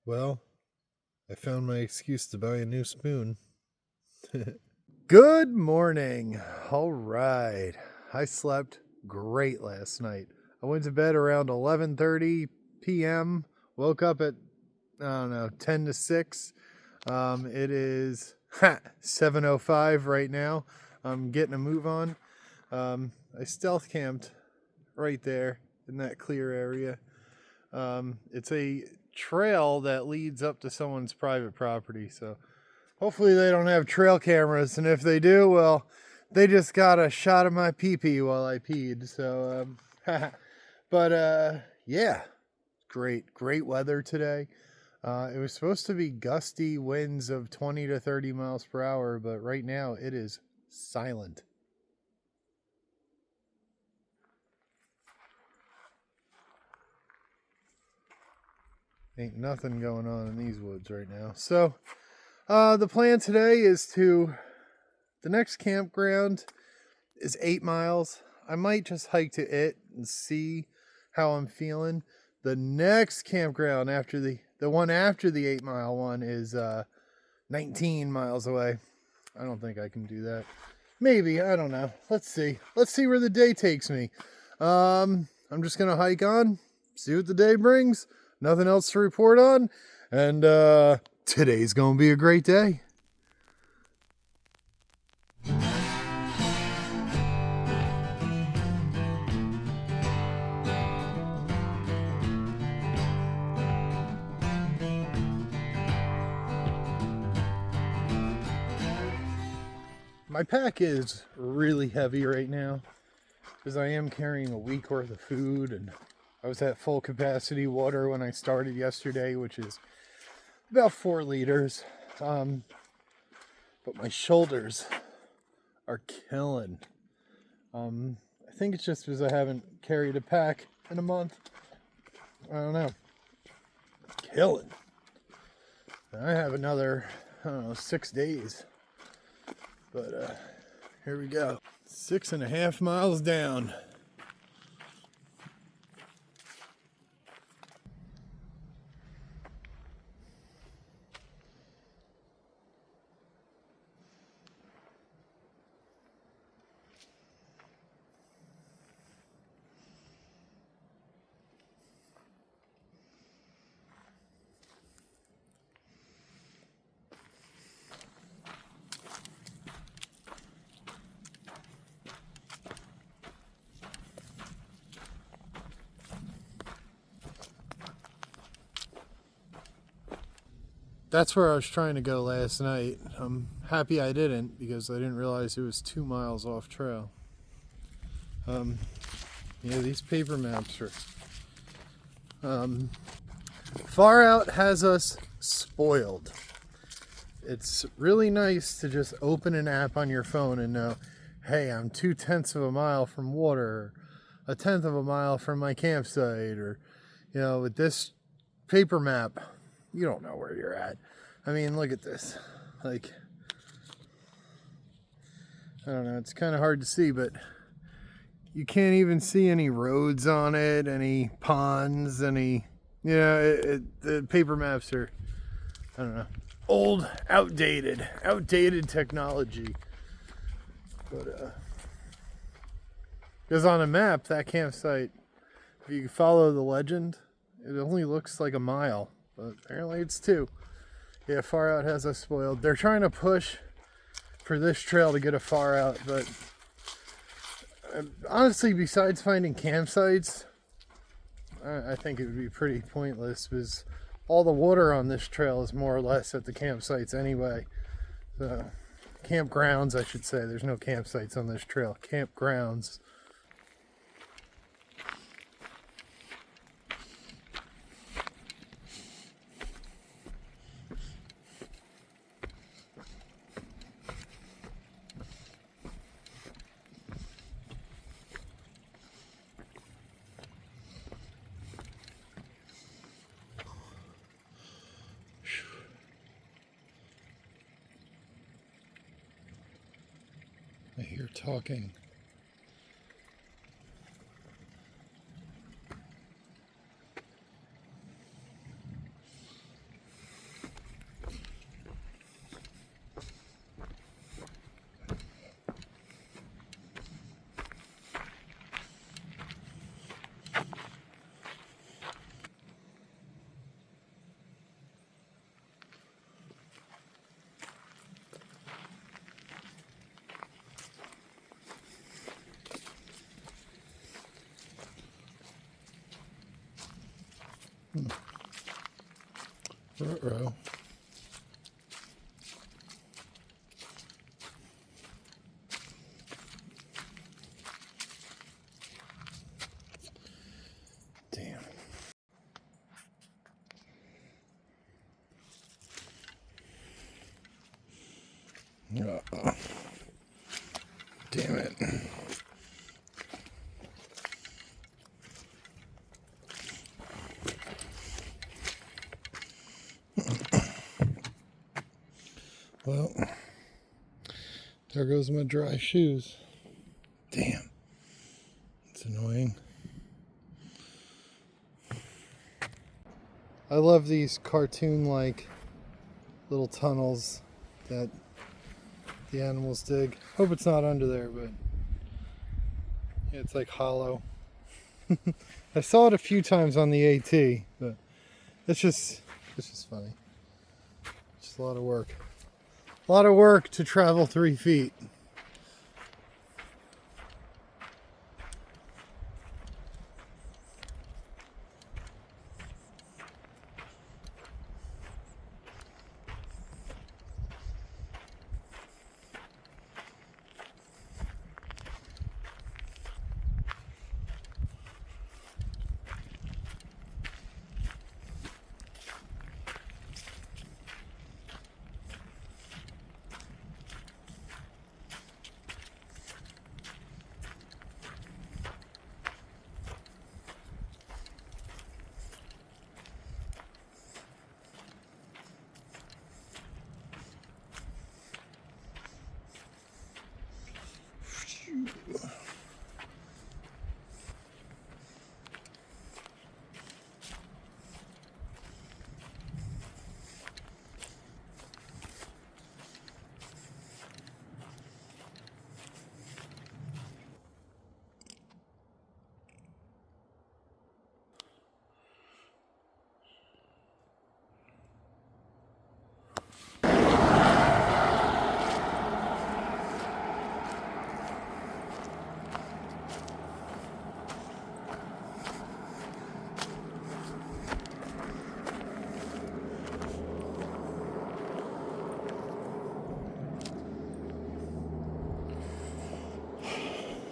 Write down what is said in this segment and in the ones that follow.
Well, I found my excuse to buy a new spoon. Good morning. All right. I slept great last night. I went to bed around 11:30 p.m. Woke up at 10 to 6. It is 7:05 right now. I'm getting a move on. I stealth camped right there in that clear area. It's a trail that leads up to someone's private property, so hopefully they don't have trail cameras, and if they do, well, they just got a shot of my pee-pee while I peed. So yeah, great weather today. It was supposed to be gusty winds of 20 to 30 miles per hour, but right now it is silent. Ain't nothing going on in these woods right now. So, the plan today is the next campground is 8 miles. I might just hike to it and see how I'm feeling. The next campground after the one after the 8 mile one is 19 miles away. I don't think I can do that. Maybe, I don't know. Let's see where the day takes me. I'm just gonna hike on, see what the day brings. Nothing else to report on, and today's gonna be a great day. My pack is really heavy right now because I am carrying a week worth of food, and I was at full capacity water when I started yesterday, which is about 4 liters. But my shoulders are killing. I think it's just because I haven't carried a pack in a month. I don't know. Killing. I have another, 6 days. But here we go. 6.5 miles down. That's where I was trying to go last night. I'm happy I didn't, because I didn't realize it was 2 miles off trail. These paper maps are... Far Out has us spoiled. It's really nice to just open an app on your phone and know, hey, I'm 0.2 of a mile from water, or 1/10 of a mile from my campsite, or, with this paper map, you don't know where you're at. I mean, look at this. Like, I don't know, it's kind of hard to see, but you can't even see any roads on it, any ponds, any, the paper maps are, I don't know, old, outdated technology. But, because on a map, that campsite, if you follow the legend, it only looks like a mile, but apparently it's 2. Yeah, Far Out has us spoiled. They're trying to push for this trail to get a Far Out, but honestly, besides finding campsites, I think it would be pretty pointless, because all the water on this trail is more or less at the campsites anyway. So, campgrounds, I should say. There's no campsites on this trail. Campgrounds. I hear talking. Ruh-roh. Damn. Damn it. Well, there goes my dry shoes. Damn. It's annoying. I love these cartoon-like little tunnels that the animals dig. Hope it's not under there, but yeah, it's like hollow. I saw it a few times on the AT, but it's just funny. Just a lot of work. A lot of work to travel 3 feet.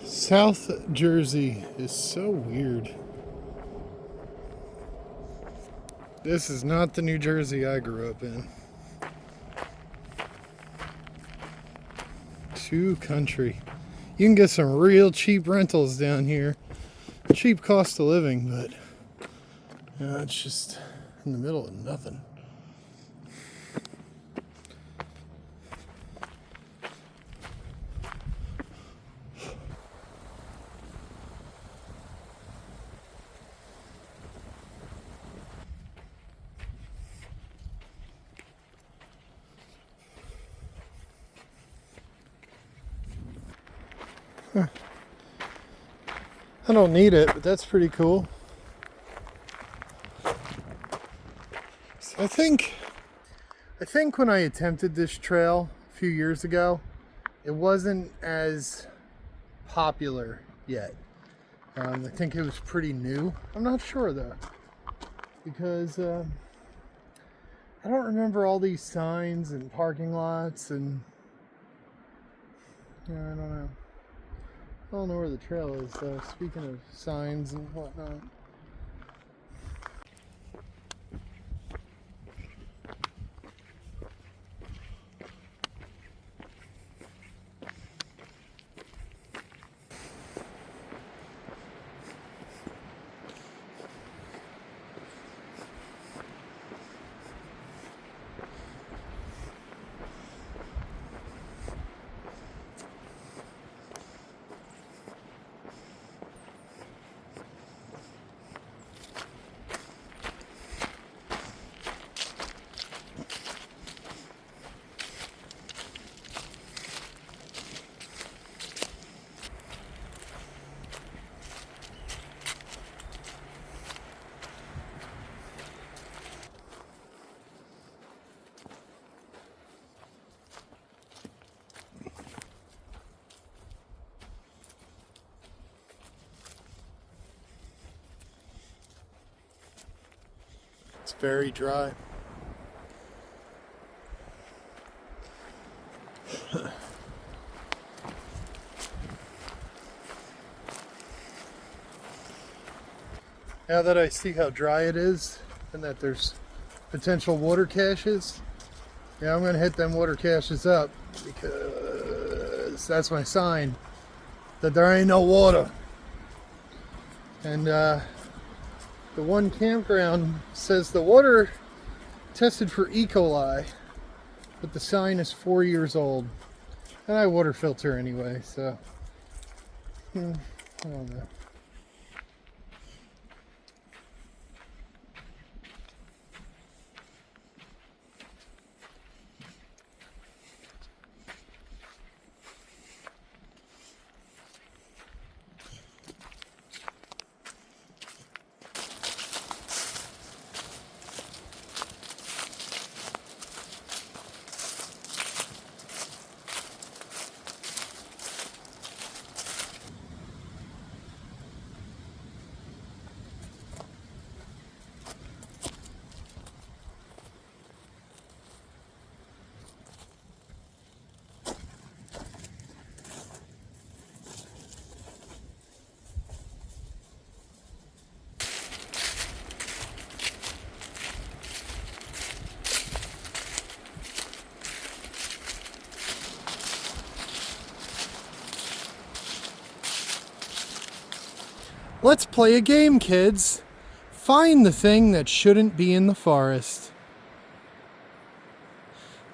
South Jersey is so weird. This is not the New Jersey I grew up in. Too country. You can get some real cheap rentals down here. Cheap cost of living, but it's just in the middle of nothing. I don't need it, but that's pretty cool. So I think when I attempted this trail a few years ago, it wasn't as popular yet. I think it was pretty new. I'm not sure though, because I don't remember all these signs and parking lots and I don't know. I don't know where the trail is though, speaking of signs and whatnot. It's very dry. Now that I see how dry it is and that there's potential water caches, yeah, I'm gonna hit them water caches up because that's my sign that there ain't no water. And the one campground says the water tested for E. coli, but the sign is 4 years old. And I water filter anyway, so I don't know. Let's play a game, kids. Find the thing that shouldn't be in the forest.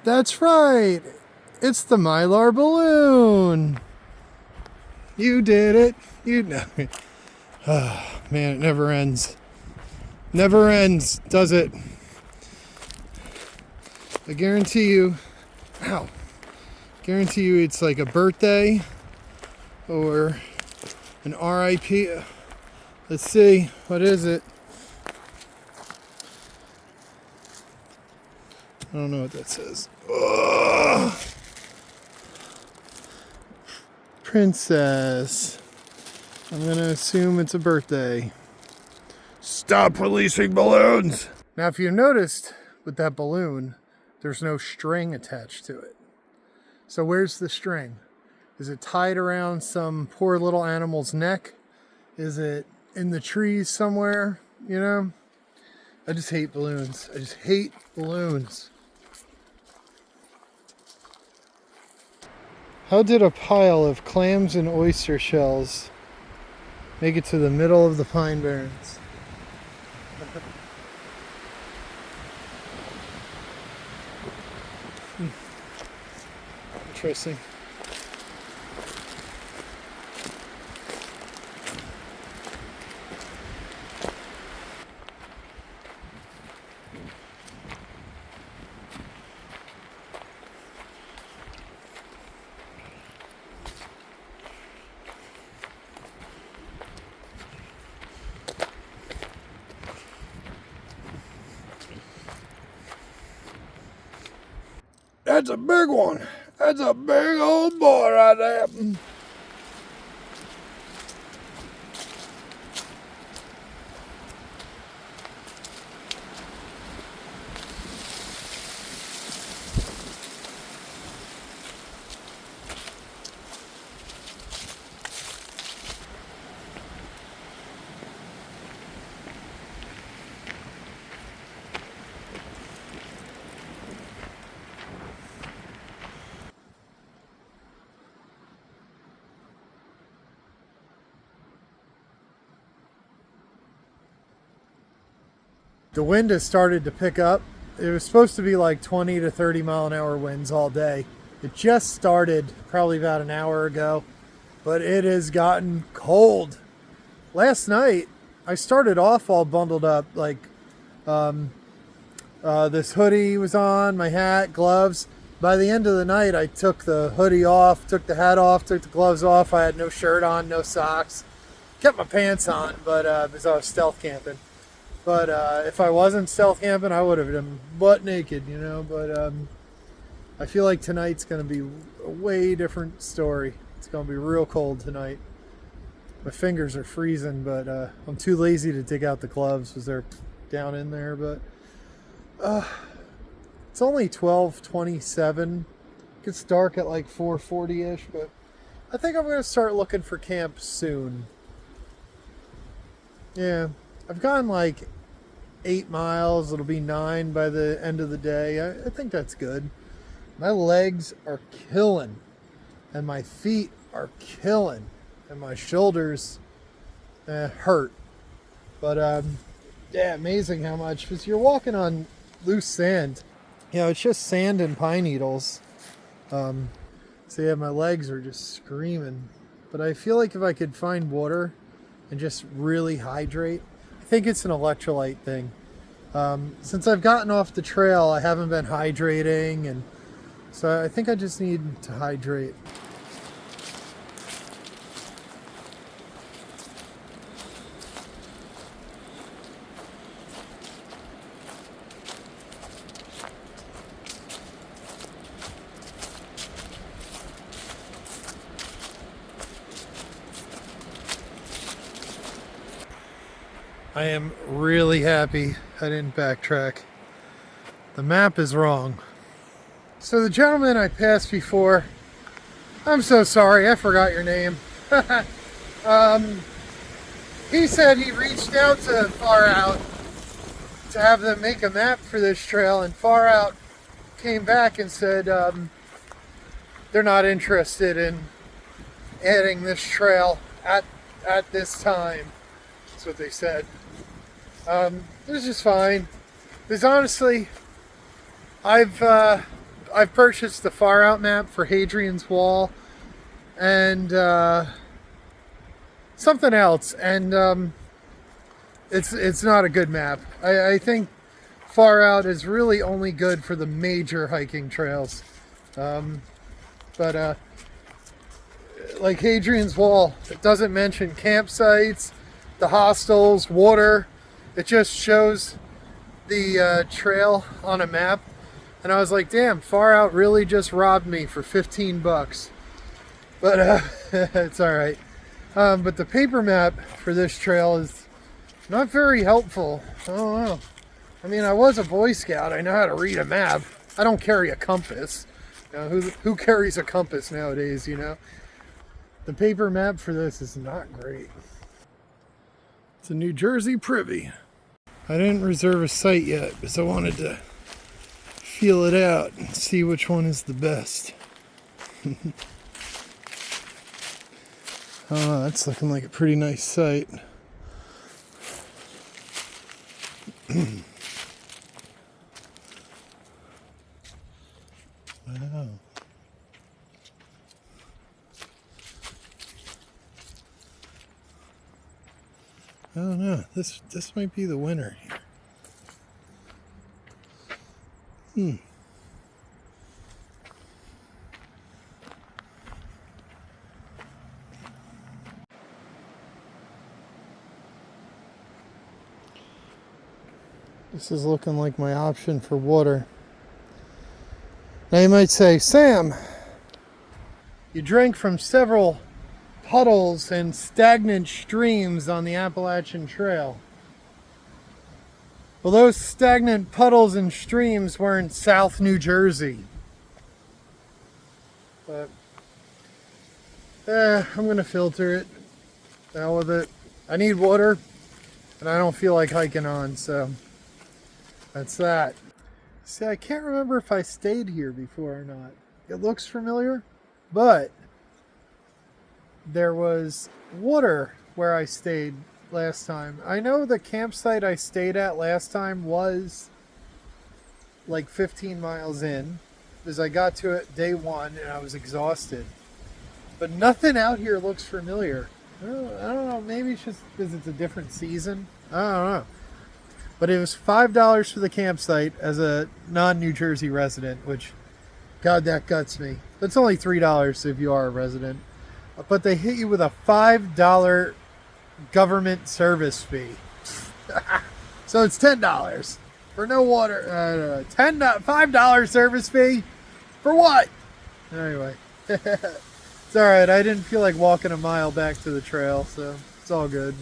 That's right. It's the Mylar balloon. You did it. You know it. Oh, man, it never ends. Never ends, does it? I guarantee you, guarantee you it's like a birthday or an RIP. Let's see, what is it? I don't know what that says. Ugh. Princess. I'm gonna assume it's a birthday. Stop policing balloons! Now, if you noticed with that balloon, there's no string attached to it. So where's the string? Is it tied around some poor little animal's neck? Is it in the trees somewhere? You know? I just hate balloons. I just hate balloons. How did a pile of clams and oyster shells make it to the middle of the Pine Barrens? Interesting. That's a big one. That's a big old boy right there. The wind has started to pick up. It was supposed to be like 20 to 30 mile an hour winds all day. It just started probably about an hour ago, but it has gotten cold. Last night, I started off all bundled up, like this hoodie was on, my hat, gloves. By the end of the night, I took the hoodie off, took the hat off, took the gloves off. I had no shirt on, no socks. Kept my pants on, but because I was stealth camping. But if I wasn't stealth camping, I would have been butt naked, you know. But I feel like tonight's going to be a way different story. It's going to be real cold tonight. My fingers are freezing, but I'm too lazy to dig out the gloves because they're down in there. But it's only 12:27. It gets dark at like 4:40-ish, but I think I'm going to start looking for camp soon. Yeah. I've gone like 8 miles. It'll be 9 by the end of the day. I think that's good. My legs are killing, and my feet are killing, and my shoulders hurt. But yeah, amazing how much, because you're walking on loose sand. You know, it's just sand and pine needles. So yeah, my legs are just screaming. But I feel like if I could find water and just really hydrate, I think it's an electrolyte thing. Since I've gotten off the trail, I haven't been hydrating, and so I think I just need to hydrate. I am really happy I didn't backtrack. The map is wrong. So the gentleman I passed before, I'm so sorry, I forgot your name. He said he reached out to Far Out to have them make a map for this trail, and Far Out came back and said they're not interested in adding this trail at this time. That's what they said. This is fine. Because honestly, I've purchased the Far Out map for Hadrian's Wall and something else, and it's not a good map. I think Far Out is really only good for the major hiking trails. But like Hadrian's Wall, it doesn't mention campsites, the hostels, water. It just shows the trail on a map. And I was like, damn, Far Out really just robbed me for 15 bucks. But it's all right. But the paper map for this trail is not very helpful. I don't know. I mean, I was a Boy Scout. I know how to read a map. I don't carry a compass. You know, who carries a compass nowadays, you know? The paper map for this is not great. It's a New Jersey privy. I didn't reserve a site yet because I wanted to feel it out and see which one is the best. Oh, that's looking like a pretty nice site. Wow. I don't know. This might be the winner here. This is looking like my option for water. Now you might say, Sam, you drank from several puddles and stagnant streams on the Appalachian Trail. Well, those stagnant puddles and streams were in South New Jersey. But I'm gonna filter it. The hell with it. I need water, and I don't feel like hiking on, so that's that. See, I can't remember if I stayed here before or not. It looks familiar, but there was water where I stayed last time. I know the campsite I stayed at last time was like 15 miles in, because I got to it day one and I was exhausted. But nothing out here looks familiar. I don't know, maybe it's just because it's a different season. I don't know. But it was $5 for the campsite as a non-New Jersey resident, which, God, that guts me. That's only $3 if you are a resident. But they hit you with a $5 government service fee. So it's $10 for no water. $5 service fee for what? Anyway, it's all right. I didn't feel like walking a mile back to the trail, so it's all good.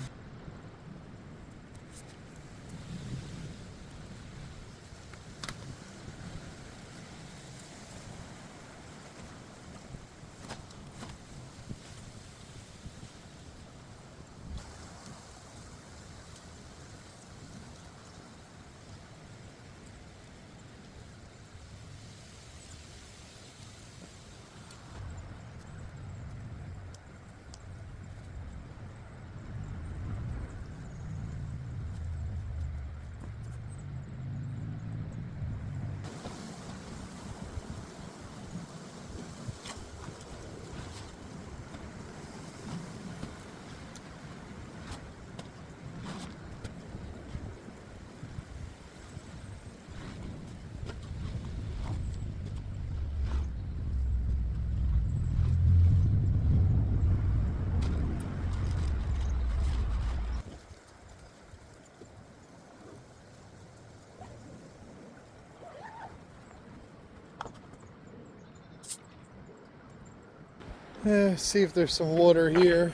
See if there's some water here.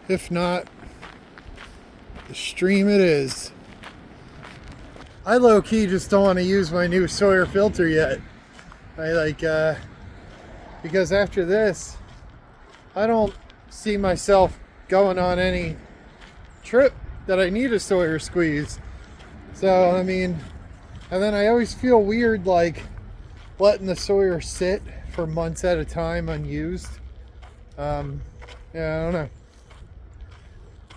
If not, the stream it is. I low-key just don't want to use my new Sawyer filter yet. Because after this, I don't see myself going on any trip that I need a Sawyer squeeze. So, I mean, and then I always feel weird like letting the Sawyer sit for months at a time unused. Yeah, I don't know.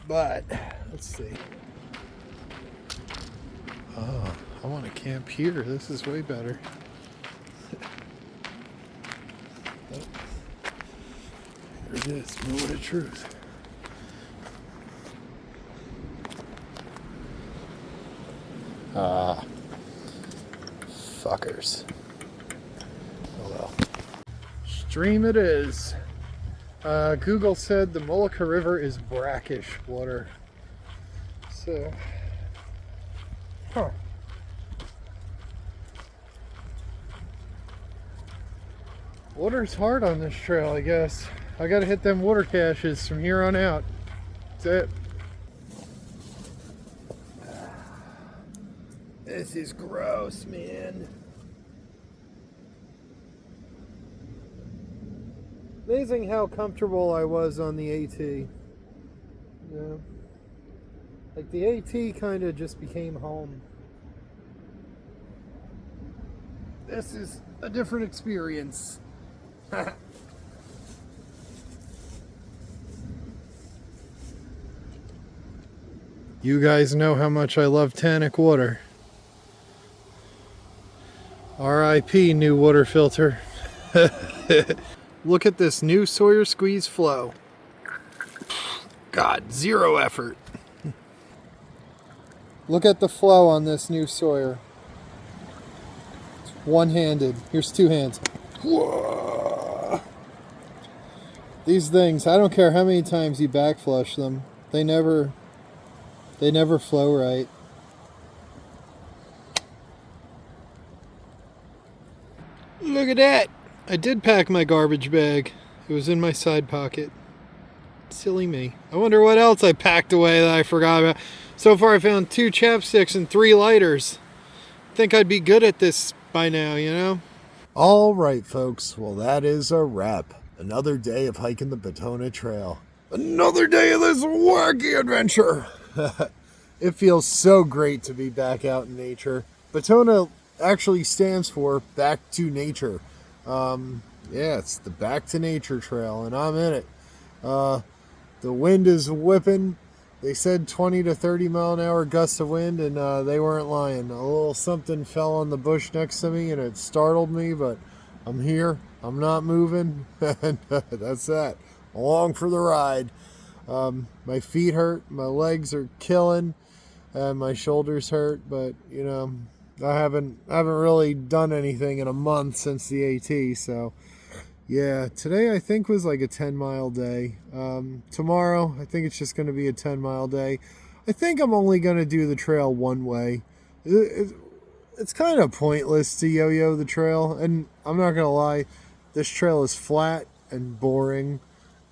But, let's see. Oh, I want to camp here. This is way better. Oh, here it is, moment of truth. Ah, fuckers. Oh well. Stream it is. Google said the Mullica River is brackish water. So, huh. Water's hard on this trail, I guess. I gotta hit them water caches from here on out. That's it. This is gross, man. Amazing how comfortable I was on the AT. Yeah. Like the AT kind of just became home. This is a different experience. You guys know how much I love tannic water. R.I.P. new water filter. Look at this new Sawyer squeeze flow. God, zero effort. Look at the flow on this new Sawyer. It's one-handed. Here's two hands. Whoa. These things, I don't care how many times you backflush them, they never flow right. Look at that! I did pack my garbage bag. It was in my side pocket. Silly me. I wonder what else I packed away that I forgot about. So far I found 2 chapsticks and 3 lighters. Think I'd be good at this by now, you know? Alright folks, well that is a wrap. Another day of hiking the Batona Trail. Another day of this wacky adventure! It feels so great to be back out in nature. Batona actually stands for Back to Nature. Yeah, it's the Back to Nature Trail, and I'm in it. The wind is whipping. They said 20 to 30 mile an hour gusts of wind, and they weren't lying. A little something fell on the bush next to me, and it startled me, but I'm here. I'm not moving, and that's that. Along for the ride. My feet hurt, my legs are killing, and my shoulders hurt, but, you know, I haven't really done anything in a month since the AT, so yeah, today I think was like a 10-mile day. Tomorrow I think it's just going to be a 10-mile day. I think I'm only going to do the trail one way. It's kind of pointless to yo-yo the trail, and I'm not going to lie, this trail is flat and boring,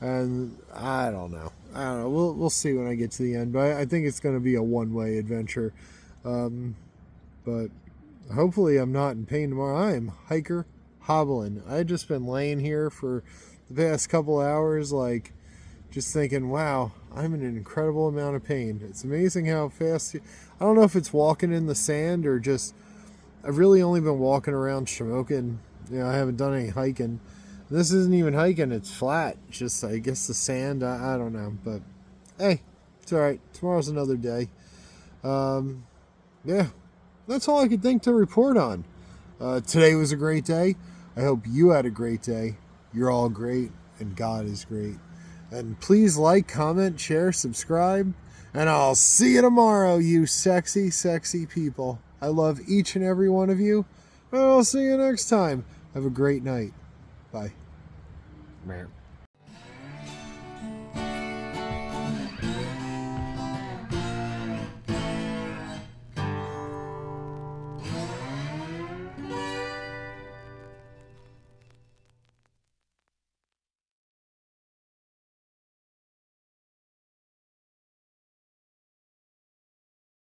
and I don't know. We'll see when I get to the end, but I think it's going to be a one-way adventure. But hopefully I'm not in pain tomorrow. I am hiker hobbling. I've just been laying here for the past couple hours, like, just thinking, wow, I'm in an incredible amount of pain. It's amazing how fast I don't know if it's walking in the sand or just, I've really only been walking around Shamokin. You know, I haven't done any hiking. This isn't even hiking, it's flat. It's just, I guess, the sand, I don't know. But, hey, it's alright. Tomorrow's another day. Yeah, that's all I could think to report on. Today was a great day. I hope you had a great day. You're all great, and God is great. And please like, comment, share, subscribe, and I'll see you tomorrow, you sexy, sexy people. I love each and every one of you, and I'll see you next time. Have a great night. Bye.